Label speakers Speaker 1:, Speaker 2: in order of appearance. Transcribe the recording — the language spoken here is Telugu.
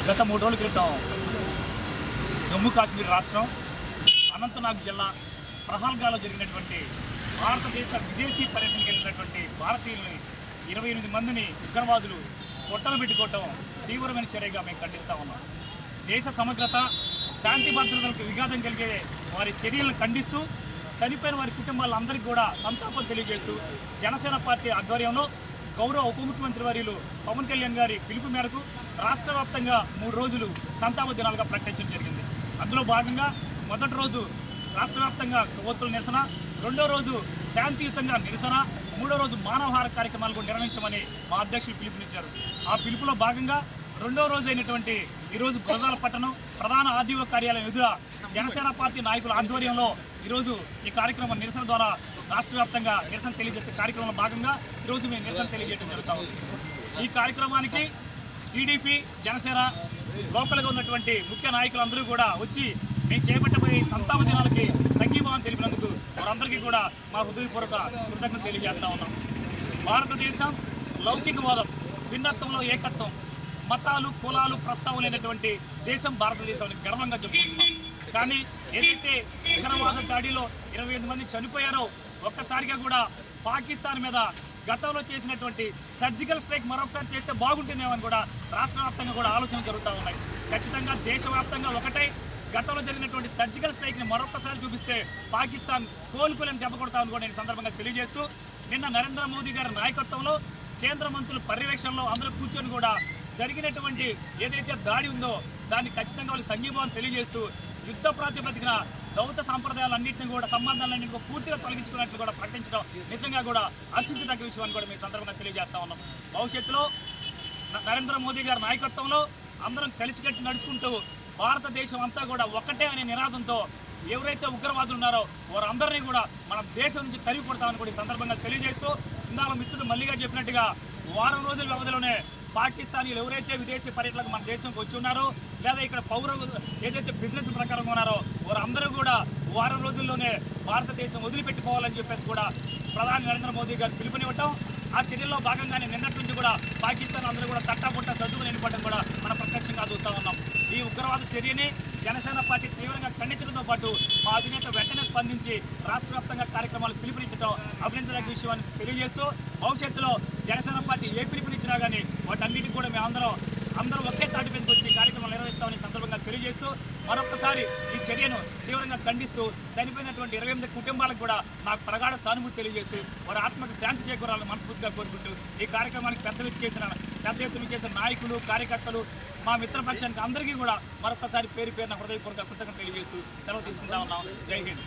Speaker 1: గత 3 రోజుల క్రితం జమ్మూ కాశ్మీర్ రాష్ట్రం అనంతనాగ్ జిల్లా ప్రహల్గాలో జరిగినటువంటి భారతదేశ విదేశీ పర్యటనకు వెళ్ళినటువంటి భారతీయుల్ని 28 మందిని ఉగ్రవాదులు పొట్టలు పెట్టుకోవటం తీవ్రమైన చర్యగా మేము ఖండిస్తూ ఉన్నాం. దేశ సమగ్రత, శాంతి భద్రతలకు విఘాతం కలిగే వారి చర్యలను ఖండిస్తూ చనిపోయిన వారి కుటుంబాలందరికీ కూడా సంతాపం తెలియజేస్తూ జనసేన పార్టీ ఆధ్వర్యంలో గౌరవ ఉప ముఖ్యమంత్రి వర్యులు పవన్ కళ్యాణ్ గారి పిలుపు మేరకు రాష్ట్ర వ్యాప్తంగా 3 రోజులు సంతాప దినాలుగా ప్రకటించడం జరిగింది. అందులో భాగంగా మొదటి రోజు రాష్ట్ర వ్యాప్తంగా కొవ్వొత్తుల నిరసన, రెండో రోజు శాంతియుతంగా నిరసన, మూడో రోజు మానవహార కార్యక్రమాలు కూడా నిర్వహించమని మా అధ్యక్షులు పిలుపునిచ్చారు. ఆ పిలుపులో భాగంగా రెండో రోజు అయినటువంటి ఈరోజు గురజాల పట్టణం ప్రధాన ఆర్డీఓ కార్యాలయం ఎదుర జనసేన పార్టీ నాయకుల ఆధ్వర్యంలో ఈరోజు ఈ కార్యక్రమం నిరసన ద్వారా రాష్ట్ర వ్యాప్తంగా నిరసన తెలియజేసే కార్యక్రమంలో భాగంగా ఈరోజు మేము నిరసన తెలియజేయడం జరుగుతూ ఉంది. ఈ కార్యక్రమానికి టీడీపీ, జనసేన లోకల్గా ఉన్నటువంటి ముఖ్య నాయకులందరూ కూడా వచ్చి మేము చేపట్టబోయే సంతాప దినాలకి సంఘీభావం తెలిపినందుకు వారందరికీ కూడా మా హృదయపూర్వక కృతజ్ఞత తెలియజేస్తూ ఉన్నాం. భారతదేశం లౌకికవాదం, భిన్నత్వంలో ఏకత్వం, మతాలు, కులాలు ప్రస్తావనైనటువంటి దేశం భారతదేశం గర్వంగా చెప్పుకుంటున్నాం. కానీ ఏదైతే ఉగ్రవాద దాడిలో 28 మంది చనిపోయారో ఒక్కసారిగా కూడా పాకిస్తాన్ మీద గతంలో చేసినటువంటి సర్జికల్ స్ట్రైక్ మరొకసారి చేస్తే బాగుంటుందేమని కూడా రాష్ట్ర వ్యాప్తంగా కూడా ఆలోచనలు జరుగుతూ ఉన్నాయి. ఖచ్చితంగా దేశవ్యాప్తంగా ఒకటే గతంలో జరిగినటువంటి సర్జికల్ స్ట్రైక్ని మరొకసారి చూపిస్తే పాకిస్తాన్ కోలుకోలేని దెబ్బ కొడతామని కూడా నేను సందర్భంగా తెలియజేస్తూ నిన్న నరేంద్ర మోదీ గారి నాయకత్వంలో కేంద్ర మంత్రుల పర్యవేక్షణలో అందరూ కూర్చొని కూడా జరిగినటువంటి ఏదైతే దాడి ఉందో దాన్ని ఖచ్చితంగా వాళ్ళు సంఘీభావం తెలియజేస్తూ యుద్ధ ప్రాతిపదికన దౌత్య సాంప్రదాయాలన్నింటినీ కూడా సంబంధాలన్నింటినీ పూర్తిగా తొలగించుకున్నట్లు కూడా ప్రకటించడం నిజంగా కూడా హర్షించదగ్గ విషయాన్ని కూడా మీ సందర్భంగా తెలియజేస్తా ఉన్నాం. భవిష్యత్తులో నరేంద్ర మోదీ గారి నాయకత్వంలో అందరం కలిసికట్టి నడుచుకుంటూ భారతదేశం అంతా కూడా ఒక్కటే అనే నినాదంతో ఎవరైతే ఉగ్రవాదులు ఉన్నారో వారందరినీ కూడా మన దేశం నుంచి తరిగి కొడతామని కూడా ఈ సందర్భంగా తెలియజేస్తూ ఇందాక మిత్రుడు మల్లిగా చెప్పినట్టుగా వారం రోజుల వ్యవధిలోనే పాకిస్తానీలు ఎవరైతే విదేశీ పర్యటనకు మన దేశంకి వచ్చి ఉన్నారో లేదా ఇక్కడ పౌరులు ఏదైతే బిజినెస్ ప్రకారం ఉన్నారో వారందరూ కూడా వారం రోజుల్లోనే భారతదేశం వదిలిపెట్టుకోవాలని చెప్పేసి కూడా ప్రధాని నరేంద్ర మోదీ గారు పిలుపునివ్వటం, ఆ చర్యల్లో భాగంగానే నిన్నటి నుంచి కూడా పాకిస్తాన్ అందరూ కూడా తట్టాపుట్ట సర్దుకుని నిలబడడం కూడా మనం ప్రత్యక్షంగా చూస్తూ ఉన్నాం. ఈ ఉగ్రవాద చర్యని జనసేన పార్టీ తీవ్రంగా ఖండించడంతో పాటు మా అధినేత వెంటనే స్పందించి రాష్ట్ర వ్యాప్తంగా కార్యక్రమాలు పిలుపునిచ్చడం అభినందనకు విషయాన్ని తెలియజేస్తూ భవిష్యత్తులో జనసేన పార్టీ ఏ పిలుపునిచ్చినా కానీ వాటన్నిటికీ కూడా మేము అందరం ఒకే తాటి మీదకి వచ్చి కార్యక్రమాలు నిర్వహిస్తామని సందర్భంగా తెలియజేస్తూ మరొకసారి ఈ చర్యను తీవ్రంగా ఖండిస్తూ చనిపోయినటువంటి 28 కుటుంబాలకు కూడా నాకు ప్రగాఢ సానుభూతి తెలియజేస్తూ వారి ఆత్మకు శాంతి చేకూరాలని మనస్ఫూర్తిగా కోరుకుంటూ ఈ కార్యక్రమానికి పెద్ద ఎత్తున చేసిన నాయకులు, కార్యకర్తలు, మా మిత్రపక్షానికి అందరికీ కూడా మరొకసారి పేరు పేరున హృదయపూర్వక కృతజ్ఞతలు తెలియజేస్తూ సెలవు తీసుకుంటా ఉన్నాం. జై హింద్.